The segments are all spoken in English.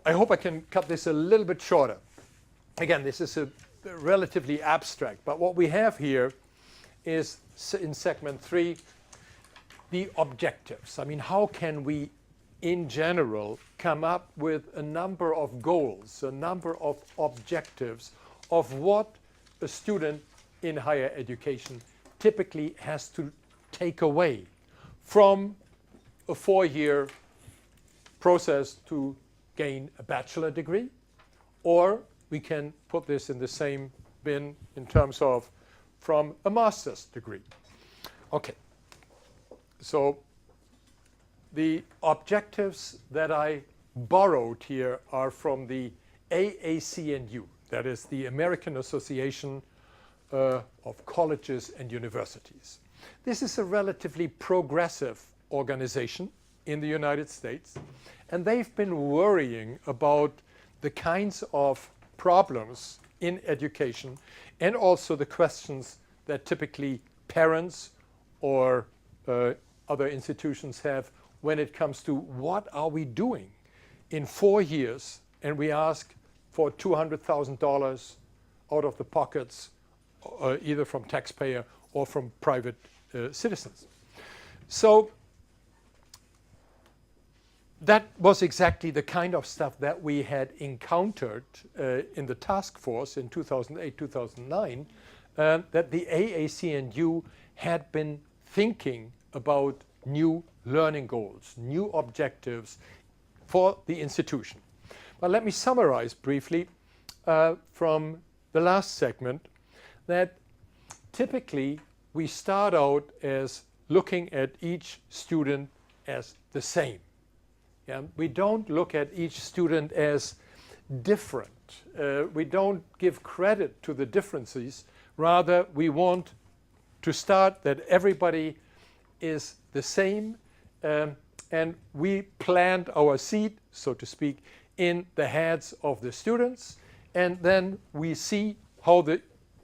I hope I can cut this a little bit shorter. Again, this is a relatively abstract, but what we have here is in segment 3, the objectives. I mean, how can we, in general, come up with a number of goals, a number of objectives of what a student in higher education typically has to take away from a 4-year process to gain a bachelor degree, or we can put this in the same bin in terms of from a master's degree. Okay, so the objectives that I borrowed here are from the AACNU, that is the American Association of Colleges and Universities. This is a relatively progressive organization in the United States, and they've been worrying about the kinds of problems in education and also the questions that typically parents or other institutions have when it comes to what are we doing in 4 years, and we ask for $200,000 out of the pockets either from taxpayer or from private citizens. So that was exactly the kind of stuff that we had encountered in the task force in 2008, 2009, that the AACNU had been thinking about new learning goals, new objectives for the institution. But let me summarize briefly from the last segment that typically we start out as looking at each student as the same. Yeah? We don't look at each student as different. We don't give credit to the differences. Rather, we want to start that everybody is the same, and we plant our seed, so to speak, in the heads of the students, and then we see how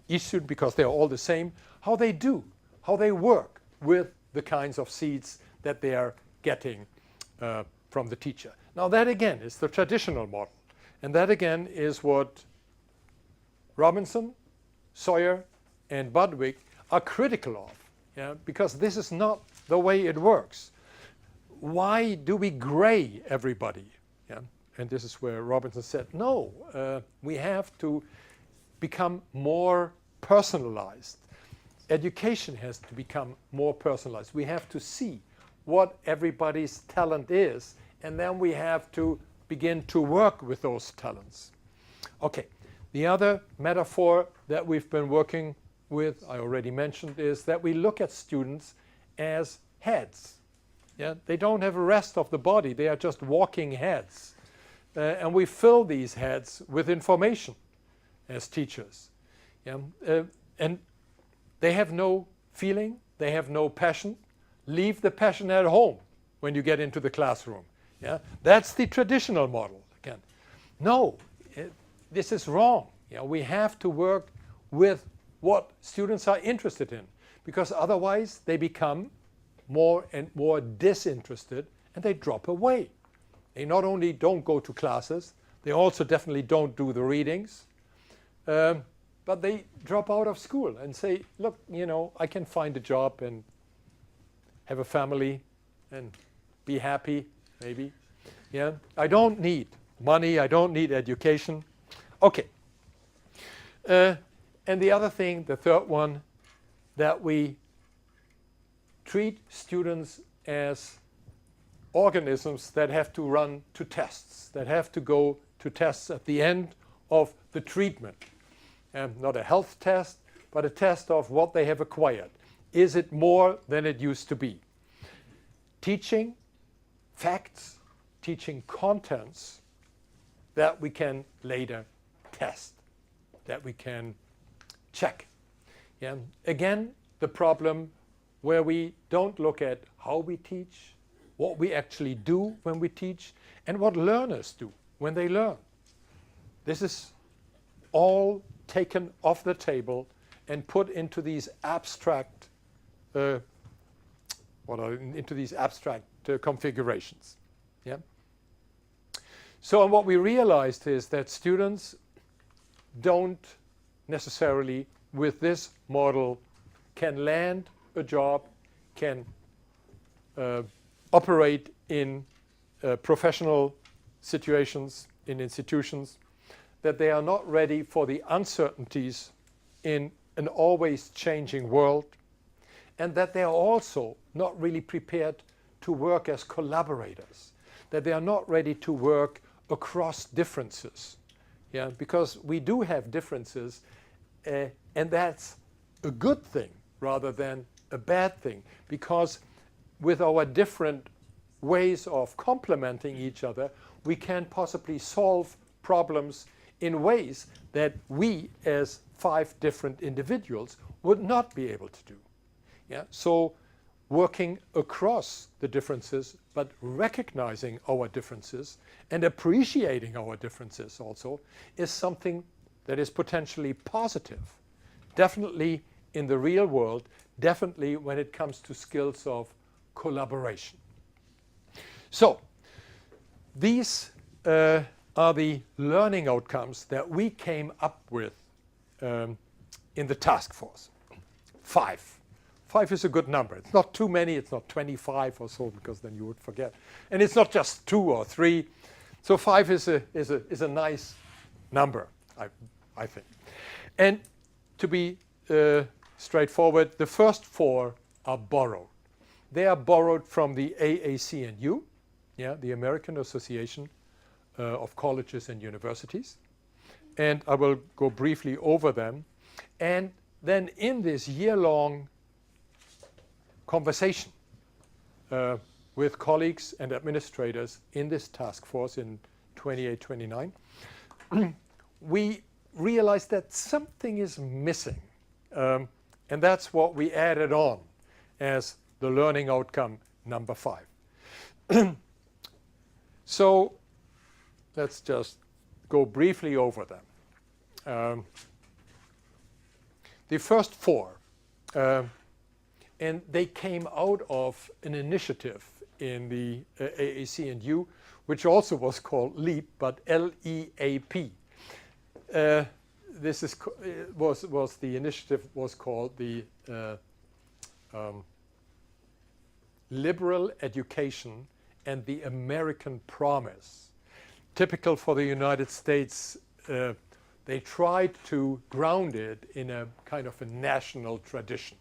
each student, because they're all the same, how they do, how they work with the kinds of seeds that they are getting from the teacher. Now that again is the traditional model, and that again is what Robinson, Sawyer, and Budwig are critical of, yeah? Because this is not the way it works. Why do we gray everybody? Yeah? And this is where Robinson said, no, we have to become more personalized. Education has to become more personalized. We have to see what everybody's talent is, and then we have to begin to work with those talents. Okay, the other metaphor that we've been working with, I already mentioned, is that we look at students as heads. Yeah? They don't have a rest of the body, they are just walking heads. And we fill these heads with information as teachers. Yeah? And they have no feeling, they have no passion. Leave the passion at home when you get into the classroom. Yeah? That's the traditional model again. No, this is wrong. Yeah? We have to work with what students are interested in, because otherwise they become more and more disinterested and they drop away. They not only don't go to classes, they also definitely don't do the readings, but they drop out of school and say, look, you know, I can find a job and have a family and be happy, maybe. Yeah, I don't need money, I don't need education. Okay. And the other thing, the third one, that we treat students as organisms that have to run to tests, that have to go to tests at the end of the treatment. Not a health test, but a test of what they have acquired. Is it more than it used to be? Teaching facts, teaching contents that we can later test, that we can check. Yeah. Again, the problem where we don't look at how we teach, what we actually do when we teach, and what learners do when they learn. This is all taken off the table and put into these abstract configurations. Yeah. So what we realized is that students don't necessarily, with this model, can land a job, can operate in professional situations, in institutions, that they are not ready for the uncertainties in an always changing world, and that they are also not really prepared to work as collaborators, that they are not ready to work across differences. Yeah, because we do have differences, and that's a good thing rather than a bad thing, because with our different ways of complementing each other, we can possibly solve problems in ways that we as 5 different individuals would not be able to do. Yeah? So working across the differences, but recognizing our differences and appreciating our differences also, is something that is potentially positive. Definitely in the real world, definitely when it comes to skills of collaboration. So these are the learning outcomes that we came up with in the task force. 5. 5 is a good number. It's not too many. It's not 25 or so, because then you would forget. And it's not just 2 or 3. So 5 is a nice number, I think. And to be straightforward, the first 4 are borrowed. They are borrowed from the AAC&U, yeah, the American Association of Colleges and Universities. And I will go briefly over them. And then in this year-long conversation with colleagues and administrators in this task force in 28-29, we realized that something is missing. And that's what we added on as the learning outcome number 5. So let's just go briefly over them. The first 4, and they came out of an initiative in the AAC&U, which also was called LEAP, but L-E-A-P. This was the initiative was called the Liberal Education and the American Promise. Typical for the United States, they tried to ground it in a kind of a national tradition.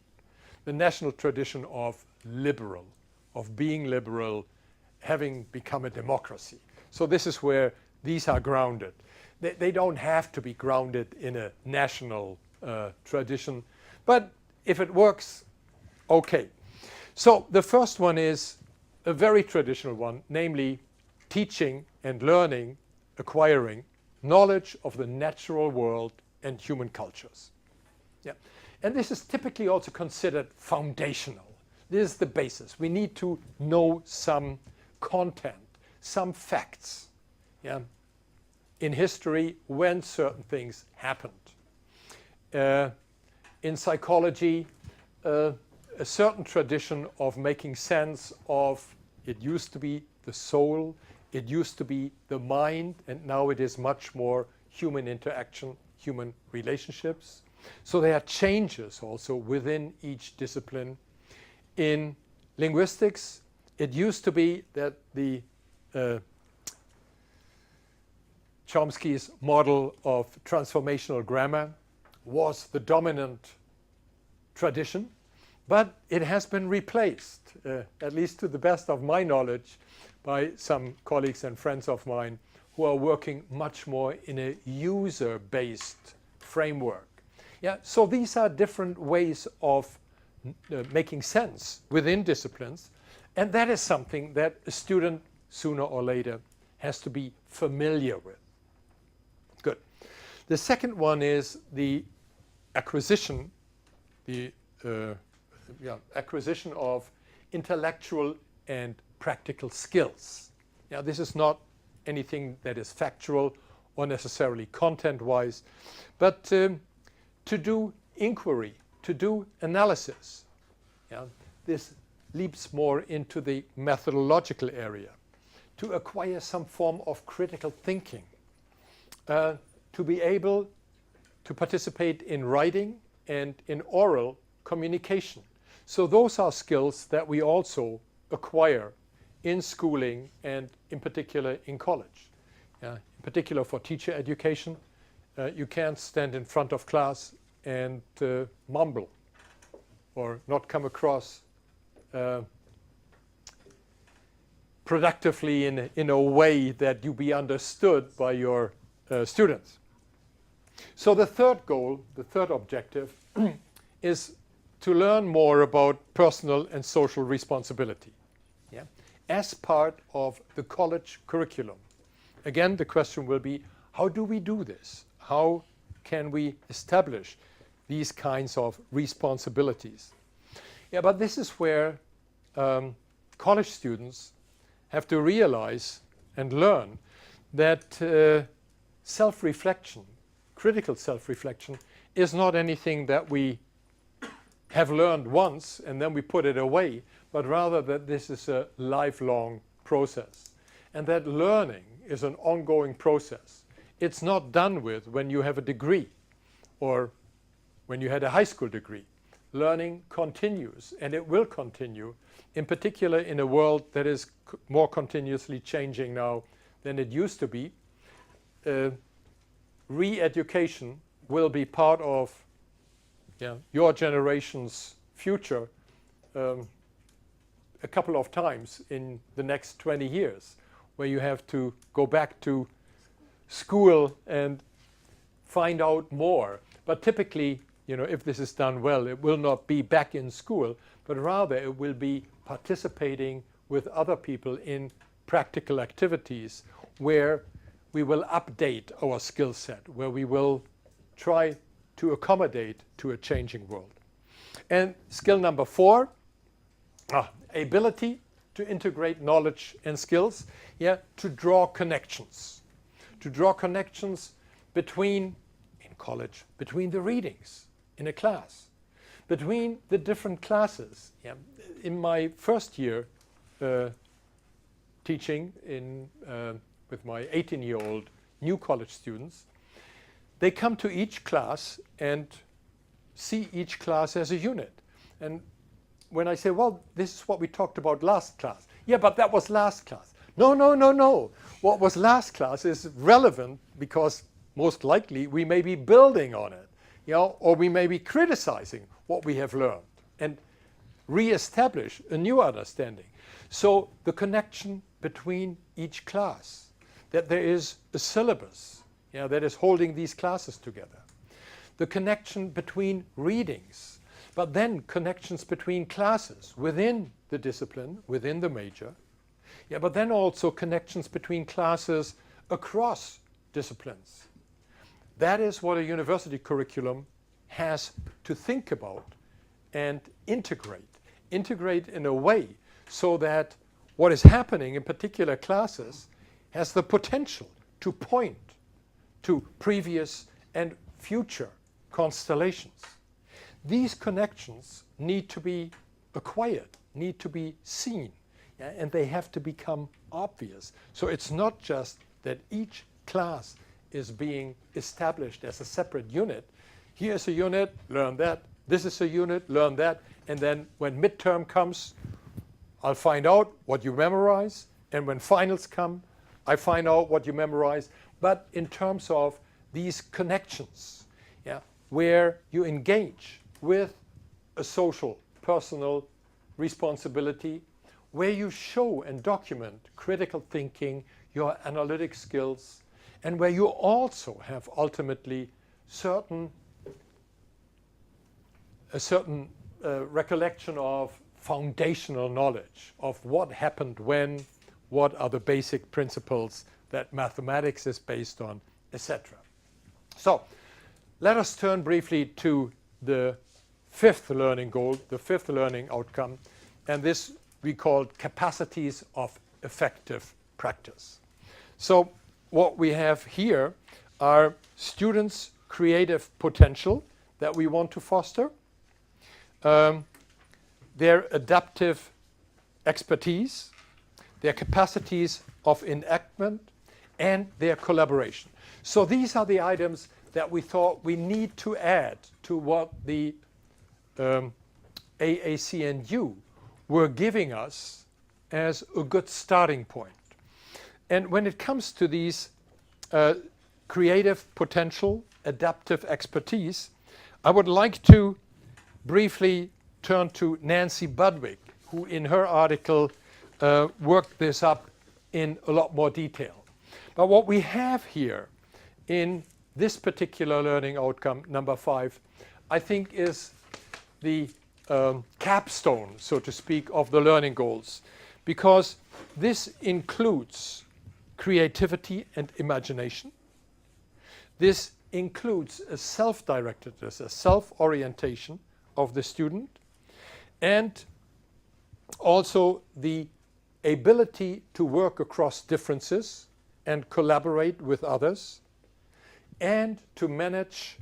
The national tradition of liberal, of being liberal, having become a democracy. So this is where these are grounded. They don't have to be grounded in a national tradition, but if it works, okay. So the first one is a very traditional one, namely teaching and learning, acquiring knowledge of the natural world and human cultures. Yeah. And this is typically also considered foundational. This is the basis. We need to know some content, some facts, yeah, in history when certain things happened. In psychology, a certain tradition of making sense of, it used to be the soul, it used to be the mind, and now it is much more human interaction, human relationships. So there are changes also within each discipline. In linguistics, it used to be that the Chomsky's model of transformational grammar was the dominant tradition, but it has been replaced, at least to the best of my knowledge, by some colleagues and friends of mine who are working much more in a user-based framework. Yeah, so these are different ways of making sense within disciplines, and that is something that a student sooner or later has to be familiar with. Good. The second one is the acquisition, acquisition of intellectual and practical skills. Now, this is not anything that is factual or necessarily content-wise, but to do inquiry, to do analysis. Yeah? This leaps more into the methodological area. to acquire some form of critical thinking, to be able to participate in writing and in oral communication. So those are skills that we also acquire in schooling and in particular in college. In particular for teacher education, you can't stand in front of class and mumble or not come across productively in a way that you be understood by your students. So the third goal, the third objective, is to learn more about personal and social responsibility, as part of the college curriculum. Again, the question will be, how do we do this? How can we establish these kinds of responsibilities? But this is where college students have to realize and learn that self-reflection, critical self-reflection, is not anything that we have learned once and then we put it away, but rather that this is a lifelong process. And that learning is an ongoing process. It's not done with when you have a degree or when you had a high school degree. Learning continues, and it will continue, in particular in a world that is more continuously changing now than it used to be. Re-education will be part of your generation's future a couple of times in the next 20 years, where you have to go back to school and find out more. But typically, if this is done well, it will not be back in school, but rather it will be participating with other people in practical activities where we will update our skill set, where we will try to accommodate to a changing world. And skill number 4, ability to integrate knowledge and skills, to draw connections. To draw connections between, in college, between the readings in a class, between the different classes. In my first year teaching with my 18-year-old new college students, they come to each class and see each class as a unit. And when I say, well, this is what we talked about last class. Yeah, but that was last class. No. What was last class is relevant because most likely we may be building on it, or we may be criticizing what we have learned and re-establish a new understanding. So the connection between each class, that there is a syllabus that is holding these classes together. The connection between readings, but then connections between classes within the discipline, within the major. But then also connections between classes across disciplines. That is what a university curriculum has to think about and integrate. Integrate in a way so that what is happening in particular classes has the potential to point to previous and future constellations. These connections need to be acquired, need to be seen, and they have to become obvious. So it's not just that each class is being established as a separate unit. Here's a unit, learn that. This is a unit, learn that. And then when midterm comes, I'll find out what you memorize. And when finals come, I find out what you memorize. But in terms of these connections, where you engage with a social, personal responsibility, where you show and document critical thinking, your analytic skills, and where you also have ultimately a certain recollection of foundational knowledge of what happened when, what are the basic principles that mathematics is based on, etc. So let us turn briefly to the 5th learning goal, the 5th learning outcome, and this we call capacities of effective practice. So what we have here are students' creative potential that we want to foster, their adaptive expertise, their capacities of enactment, and their collaboration. So these are the items that we thought we need to add to what the AAC&U were giving us as a good starting point. And when it comes to these creative potential, adaptive expertise, I would like to briefly turn to Nancy Budwig, who in her article worked this up in a lot more detail. But what we have here in this particular learning outcome, number 5, I think is the capstone, so to speak, of the learning goals, because this includes creativity and imagination. This includes a self-directedness, a self-orientation of the student, and also the ability to work across differences and collaborate with others, and to manage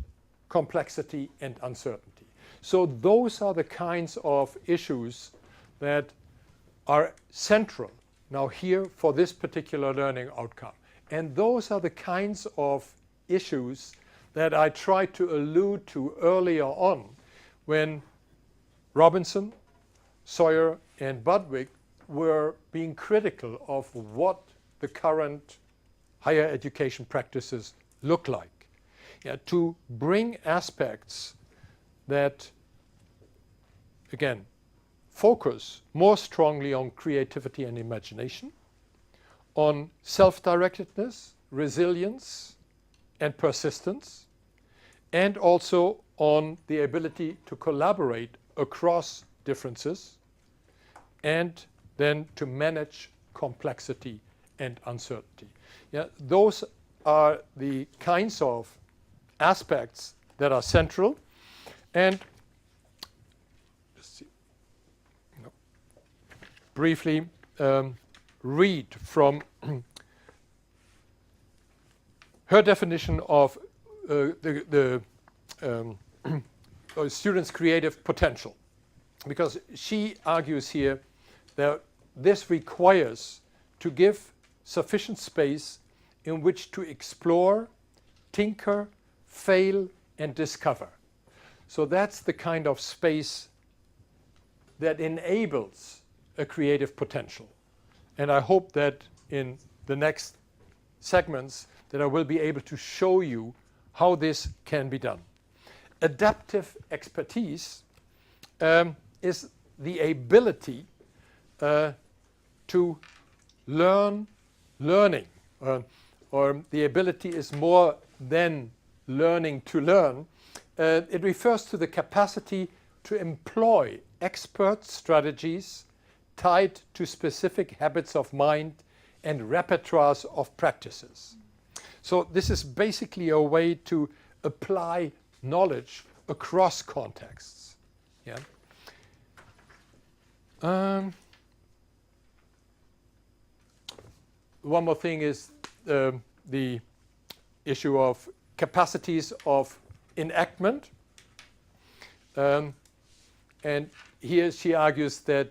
complexity and uncertainty. So those are the kinds of issues that are central now here for this particular learning outcome. And those are the kinds of issues that I tried to allude to earlier on when Robinson, Sawyer, and Budwig were being critical of what the current higher education practices look like. Yeah, to bring aspects that, again, focus more strongly on creativity and imagination, on self-directedness, resilience, and persistence, and also on the ability to collaborate across differences, and then to manage complexity and uncertainty. Yeah, those are the kinds of aspects that are central. And briefly read from her definition of the student's creative potential, because she argues here that this requires to give sufficient space in which to explore, tinker, fail, and discover. So that's the kind of space that enables a creative potential. And I hope that in the next segments that I will be able to show you how this can be done. Adaptive expertise is the ability to learning, or the ability is more than learning to learn. It refers to the capacity to employ expert strategies tied to specific habits of mind and repertoires of practices. So this is basically a way to apply knowledge across contexts. Yeah. One more thing is the issue of capacities of enactment. And here she argues that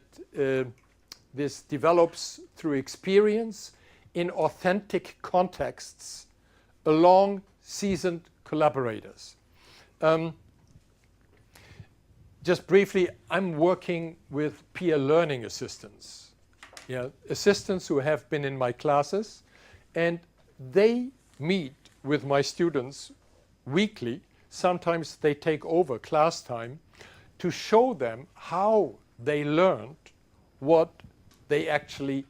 this develops through experience in authentic contexts along seasoned collaborators. Just briefly, I'm working with peer learning assistants. Yeah, assistants who have been in my classes, and they meet with my students weekly. Sometimes they take over class time to show them how they learned what they actually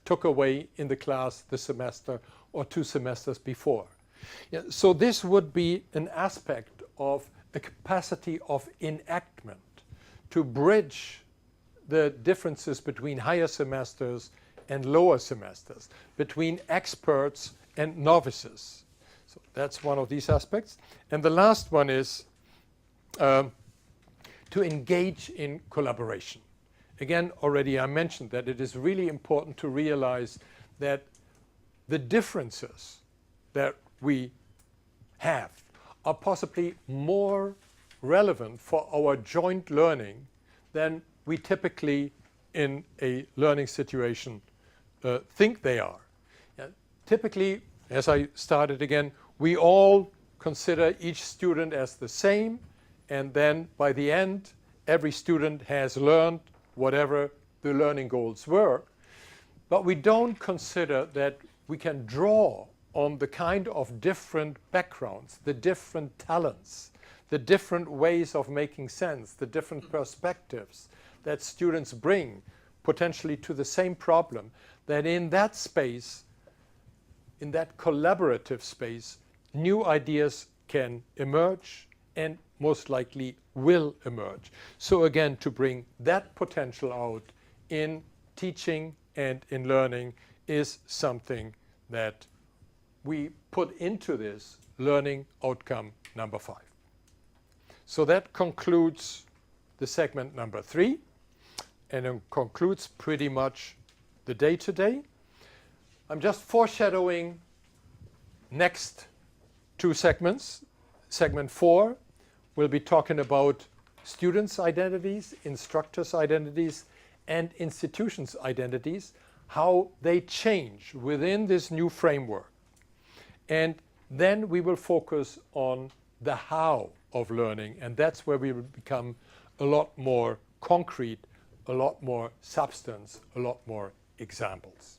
took away in the class the semester or 2 semesters before. Yeah, so this would be an aspect of a capacity of enactment to bridge the differences between higher semesters and lower semesters, between experts and novices. So that's one of these aspects. And the last one is to engage in collaboration. Again, already I mentioned that it is really important to realize that the differences that we have are possibly more relevant for our joint learning than we typically in a learning situation think they are. Yeah. Typically, as I started again, we all consider each student as the same, and then by the end, every student has learned whatever the learning goals were. But we don't consider that we can draw on the kind of different backgrounds, the different talents, the different ways of making sense, the different perspectives that students bring potentially to the same problem, that in that space, in that collaborative space, new ideas can emerge and most likely will emerge. So again, to bring that potential out in teaching and in learning is something that we put into this learning outcome number 5. So that concludes the segment number 3, and it concludes pretty much the day today. I'm just foreshadowing next 2 segments. Segment 4 will be talking about students' identities, instructors' identities, and institutions' identities, how they change within this new framework. And then we will focus on the how of learning, and that's where we will become a lot more concrete, a lot more substance, a lot more examples.